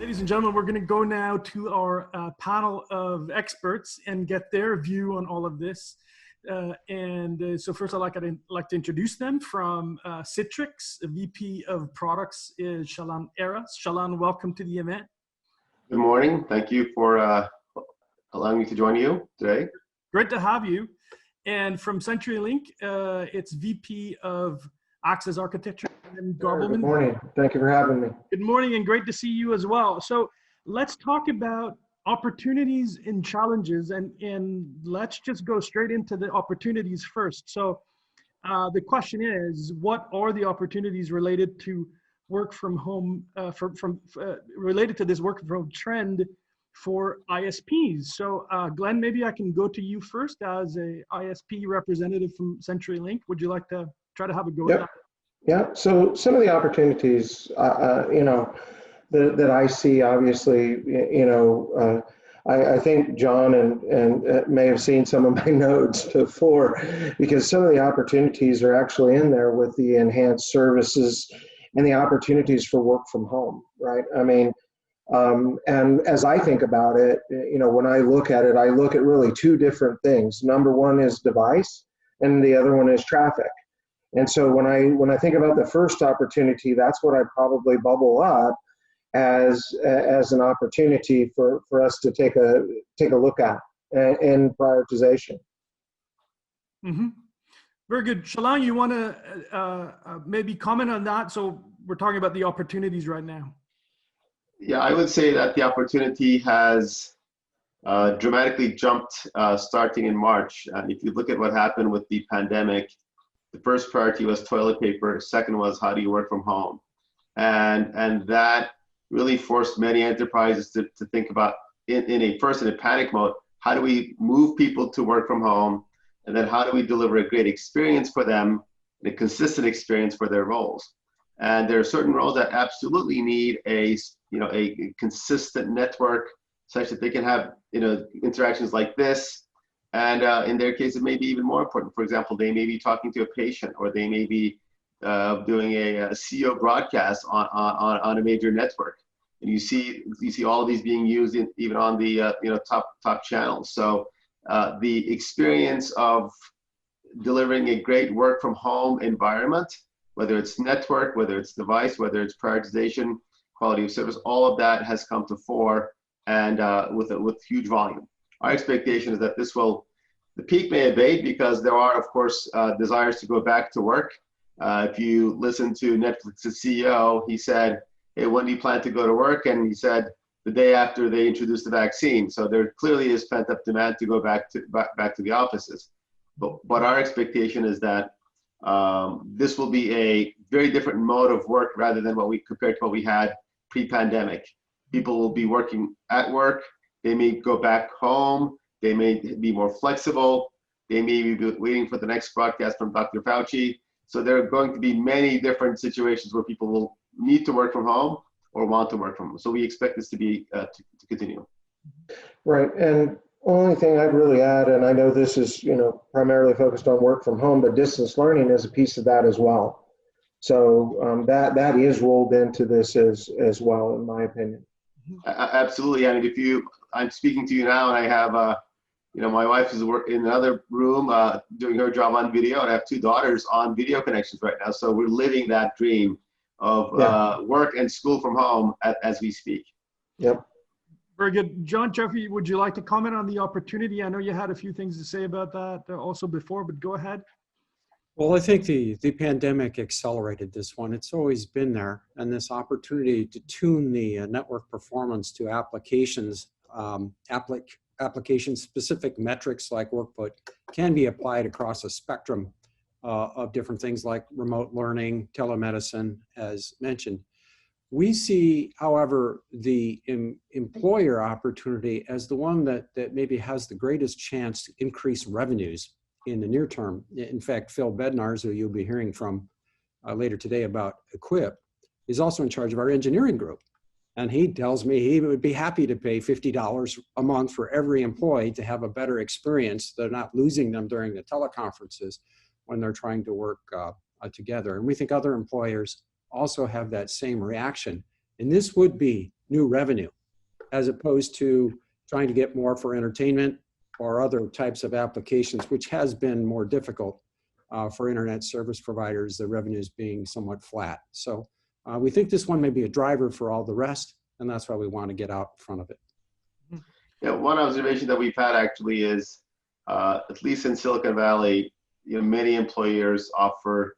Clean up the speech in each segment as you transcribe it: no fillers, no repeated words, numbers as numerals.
Ladies and gentlemen, we're going to go now to our panel of experts and get their view on all of this. So first I'd like to introduce them. From Citrix, the VP of Products is Chalan Aras. Chalan, welcome to the event. Good morning. Thank you for allowing me to join you today. Great to have you. And from CenturyLink, it's VP of Access Architecture and Garbelmann. Good morning. Thank you for having me. Good morning, and great to see you as well. So let's talk about opportunities and challenges, and let's just go straight into the opportunities first. So the question is, what are the opportunities related to work from home, related to this work from home trend for ISPs? So Glenn, maybe I can go to you first as a ISP representative from CenturyLink. Would you like to try to have a go at that? Yeah, so some of the opportunities, that I see, obviously, I think John and may have seen some of my notes before, because some of the opportunities are actually in there with the enhanced services and the opportunities for work from home, right? I mean, and as I think about it, when I look at it, I look at really two different things. Number one is device, and the other one is traffic. And so when I think about the first opportunity, that's what I probably bubble up as an opportunity for us to take a look at in prioritization. Mm-hmm. Very good. Chalan, you want to maybe comment on that? So we're talking about the opportunities right now. Yeah, I would say that the opportunity has dramatically jumped starting in March. If you look at what happened with the pandemic, the first priority was toilet paper. Second was, how do you work from home? And that really forced many enterprises to think about, in a panic mode, how do we move people to work from home? And then how do we deliver a great experience for them, and a consistent experience for their roles? And there are certain roles that absolutely need a consistent network such that they can have interactions like this. And in their case, it may be even more important. For example, they may be talking to a patient, or they may be doing a CEO broadcast on a major network. And you see all of these being used even on the top channels. So the experience of delivering a great work from home environment, whether it's network, whether it's device, whether it's prioritization, quality of service, all of that has come to fore, and with huge volume. Our expectation is that the peak may abate, because there are, of course, desires to go back to work. If you listen to Netflix's CEO, he said, hey, when do you plan to go to work? And he said, the day after they introduced the vaccine. So there clearly is pent-up demand to go back to the offices. But our expectation is that this will be a very different mode of work rather than compared to what we had pre-pandemic. People will be working at work. They may go back home. They may be more flexible. They may be waiting for the next broadcast from Dr. Fauci. So there are going to be many different situations where people will need to work from home or want to work from home. So we expect this to be to continue. Right, and only thing I'd really add, and I know this is primarily focused on work from home, but distance learning is a piece of that as well. So that is rolled into this as well, in my opinion. Absolutely. I mean, I'm speaking to you now, and I have, my wife is in another room doing her job on video, and I have two daughters on video connections right now. So we're living that dream of work and school from home as we speak. Yep. Very good. John, Cioffi, would you like to comment on the opportunity? I know you had a few things to say about that also before, but go ahead. Well, I think the pandemic accelerated this one. It's always been there, and this opportunity to tune the network performance to applications, application-specific metrics like workput can be applied across a spectrum of different things like remote learning, telemedicine, as mentioned. We see, however, the employer opportunity as the one that maybe has the greatest chance to increase revenues in the near term. In fact, Phil Bednarz, who you'll be hearing from later today about EQUIPE, is also in charge of our engineering group. And he tells me he would be happy to pay $50 a month for every employee to have a better experience. They're not losing them during the teleconferences when they're trying to work together. And we think other employers also have that same reaction. And this would be new revenue, as opposed to trying to get more for entertainment or other types of applications, which has been more difficult for internet service providers, the revenues being somewhat flat. So we think this one may be a driver for all the rest, and that's why we want to get out in front of it. Yeah, one observation that we've had actually is, at least in Silicon Valley, many employers offer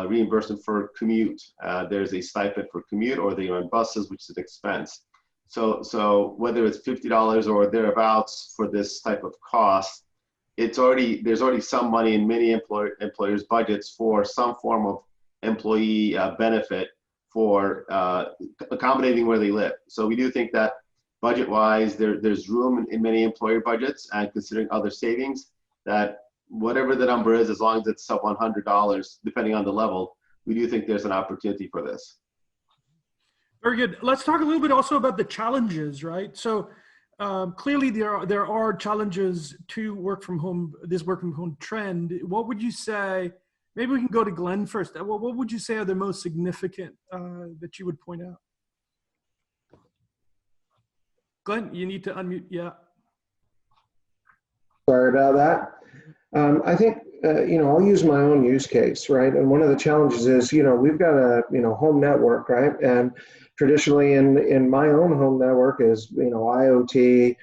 reimbursement for commute. There's a stipend for commute, or they run buses, which is an expense. So whether it's $50 or thereabouts for this type of cost, there's already some money in many employers' budgets for some form of employee benefit for accommodating where they live. So we do think that budget-wise, there's room in many employer budgets, and considering other savings, that whatever the number is, as long as it's sub $100, depending on the level, we do think there's an opportunity for this. Very good. Let's talk a little bit also about the challenges, right? So clearly there are challenges to this work from home trend. What would you say, maybe we can go to Glenn first. What would you say are the most significant that you would point out? Glenn, you need to unmute, yeah. Sorry about that. I think, I'll use my own use case, right? And one of the challenges is, we've got a, home network, right? And traditionally in my own home network is, IoT,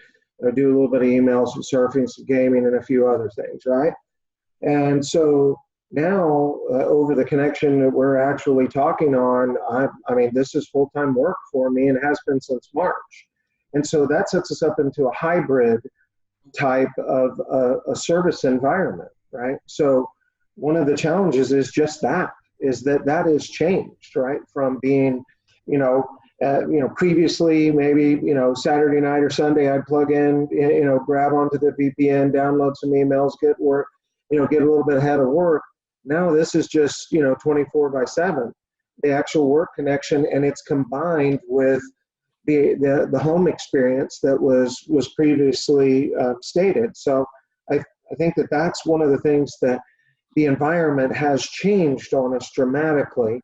I do a little bit of emails, some surfing, some gaming, and a few other things, right? And so now over the connection that we're actually talking on, I mean, this is full-time work for me and has been since March. And so that sets us up into a hybrid type of a service environment, right? So one of the challenges is just that is changed, right? From being, previously maybe, Saturday night or Sunday, I'd plug in, grab onto the VPN, download some emails, get work, get a little bit ahead of work. Now this is just, 24/7, the actual work connection, and it's combined with the home experience that was previously stated. So I think that's one of the things that the environment has changed on us dramatically,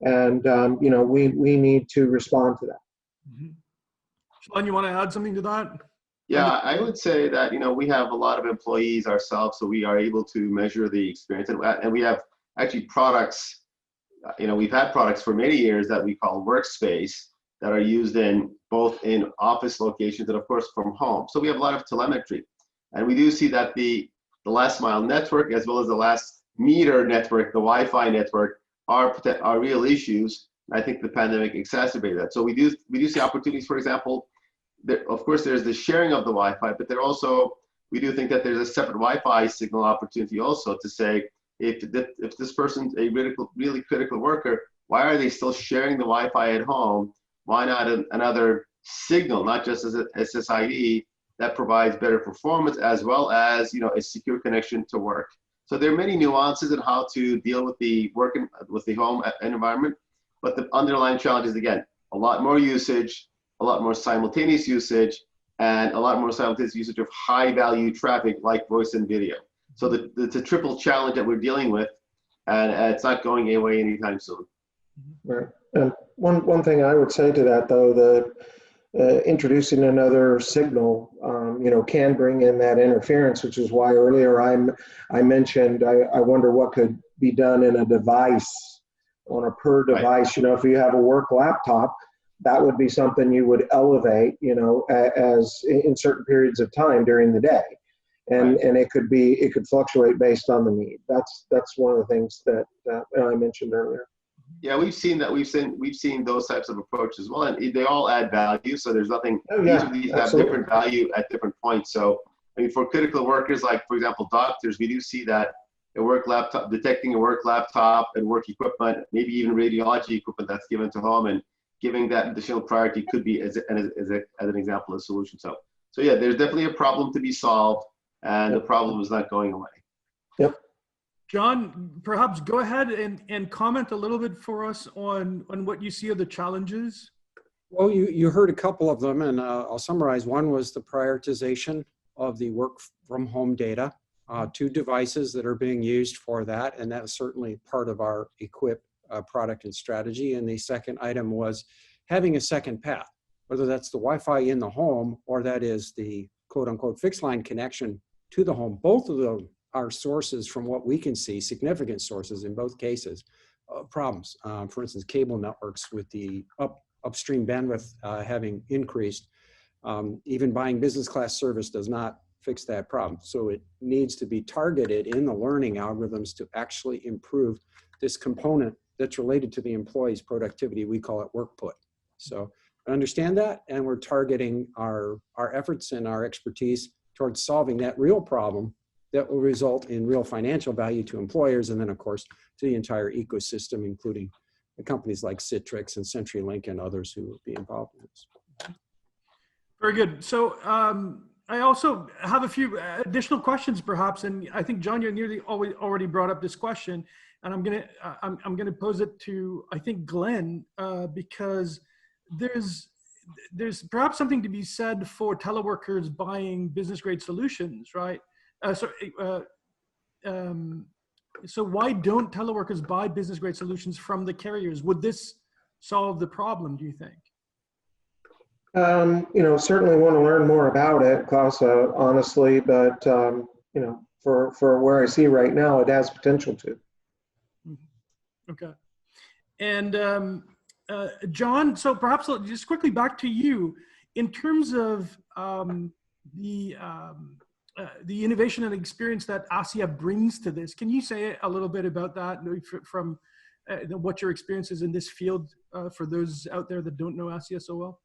and we need to respond to that. Mm-hmm. Chalan, you want to add something to that? Yeah, I would say that we have a lot of employees ourselves, so we are able to measure the experience, and we have actually products. We've had products for many years that we call Workspace, that are used both in office locations and of course from home. So we have a lot of telemetry, and we do see that the last mile network as well as the last meter network, the Wi-Fi network, are real issues. I think the pandemic exacerbated that. So we do see opportunities. For example, of course there's the sharing of the Wi-Fi, but we do think that there's a separate Wi-Fi signal opportunity also to say, if this person's a really critical worker, why are they still sharing the Wi-Fi at home? Why not another signal, not just as a SSID, that provides better performance as well as a secure connection to work? So there are many nuances in how to deal with the home environment, but the underlying challenge is, again, a lot more usage, a lot more simultaneous usage, and a lot more simultaneous usage of high-value traffic like voice and video. So it's a triple challenge that we're dealing with, and it's not going away anytime soon. Right. And one thing I would say to that, though, introducing another signal, can bring in that interference, which is why earlier I mentioned I wonder what could be done in a device, on a per device. Right. If you have a work laptop, that would be something you would elevate, as in certain periods of time during the day, and right. And it could fluctuate based on the need. That's one of the things that I mentioned earlier. Yeah, we've seen those types of approaches as well, and they all add value. So there's nothing. Each of these have different value at different points. So I mean, for critical workers, like for example doctors, we do see that detecting a work laptop and work equipment, maybe even radiology equipment that's given to home, and giving that additional priority could be as an example of a solution. So yeah, there's definitely a problem to be solved, and the problem is not going away. Yep. John, perhaps go ahead and comment a little bit for us on what you see are the challenges. Well, you heard a couple of them, and I'll summarize. One was the prioritization of the work from home data, 2 devices that are being used for that, and that's certainly part of our EQUIPE product and strategy. And the second item was having a second path. whether that's the Wi-Fi in the home or that is the quote unquote fixed line connection to the home. Both of them are sources, from what we can see, significant sources in both cases, problems. For instance, cable networks with the upstream bandwidth having increased. Even buying business class service does not fix that problem. So it needs to be targeted in the learning algorithms to actually improve this component that's related to the employee's productivity. We call it workput. So I understand that, and we're targeting our efforts and our expertise towards solving that real problem that will result in real financial value to employers, and then of course to the entire ecosystem, including the companies like Citrix and CenturyLink and others who will be involved in this. Very good. So I also have a few additional questions, perhaps, and I think John, you nearly already brought up this question, and I'm gonna pose it to, I think, Glenn, because there's perhaps something to be said for teleworkers buying business grade solutions, right? So why don't teleworkers buy business grade solutions from the carriers? Would this solve the problem, do you think? Certainly want to learn more about it, Klaus, honestly, but, for where I see right now, it has potential to. Okay. And John, so perhaps just quickly back to you, in terms of the innovation and experience that ASSIA brings to this, can you say a little bit about that from what your experience is in this field for those out there that don't know ASSIA so well?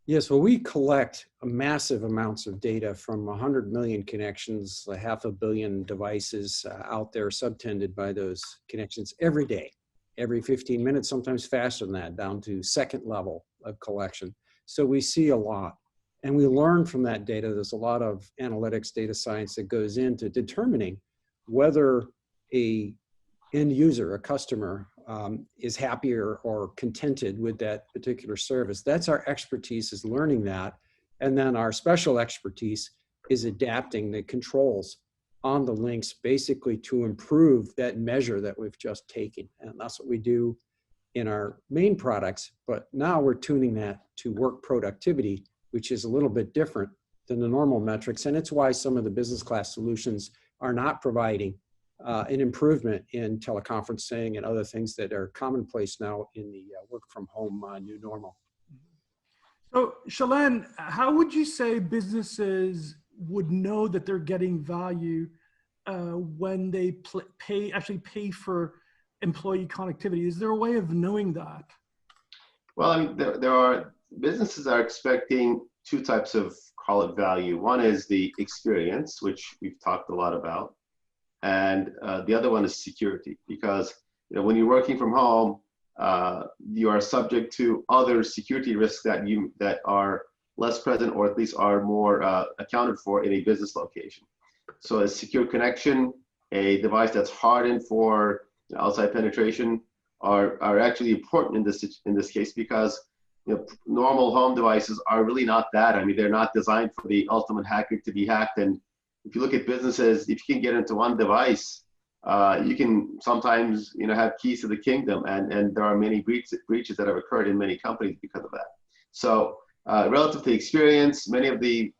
Yes, well, we collect massive amounts of data from 100 million connections, 500 million devices out there subtended by those connections every day, every 15 minutes, sometimes faster than that, down to second level of collection. So we see a lot, and we learn from that data. There's a lot of analytics, data science that goes into determining whether a end user, a customer, is happier or contented with that particular service. That's our expertise, is learning that. And then our special expertise is adapting the controls on the links basically to improve that measure that we've just taken. And that's what we do in our main products. But now we're tuning that to work productivity, which is a little bit different than the normal metrics. And it's why some of the business class solutions are not providing an improvement in teleconferencing and other things that are commonplace now in the work from home new normal. So Chalan, how would you say businesses would know that they're getting value when they actually pay for employee connectivity? Is there a way of knowing that? Well, I mean, businesses are expecting two types of, call it, value. One is the experience, which we've talked a lot about. And the other one is security, because when you're working from home, you are subject to other security risks that are less present, or at least are more accounted for in a business location. So a secure connection, a device that's hardened for outside penetration, are actually important in this case, because normal home devices are really not that. I mean, they're not designed for the ultimate hacker to be hacked. And if you look at businesses, if you can get into one device, you can sometimes have keys to the kingdom, and there are many breaches that have occurred in many companies because of that. So relative to experience, many of the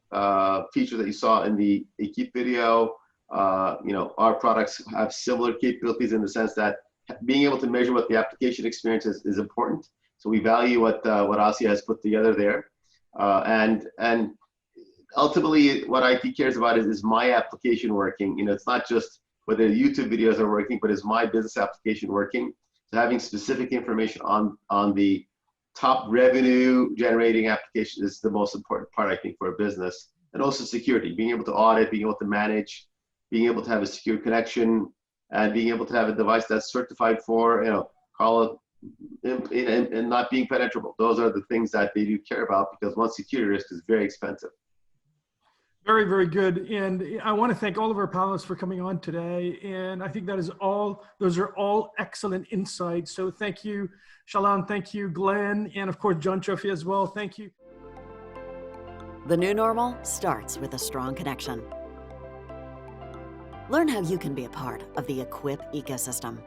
features that you saw in the EQUIPE video, our products have similar capabilities in the sense that being able to measure what the application experience is important. So we value what ASSIA has put together there, and ultimately, what IT cares about is my application working? It's not just whether YouTube videos are working, but is my business application working? So having specific information on the top revenue generating application is the most important part, I think, for a business. And also security, being able to audit, being able to manage, being able to have a secure connection, and being able to have a device that's certified for, call it, and not being penetrable. Those are the things that they do care about, because one security risk is very expensive. Very, very good. And I want to thank all of our panelists for coming on today. And I think those are all excellent insights. So thank you, Chalan, thank you, Glenn, and of course, John Cioffi as well. Thank you. The new normal starts with a strong connection. Learn how you can be a part of the EQUIPE ecosystem.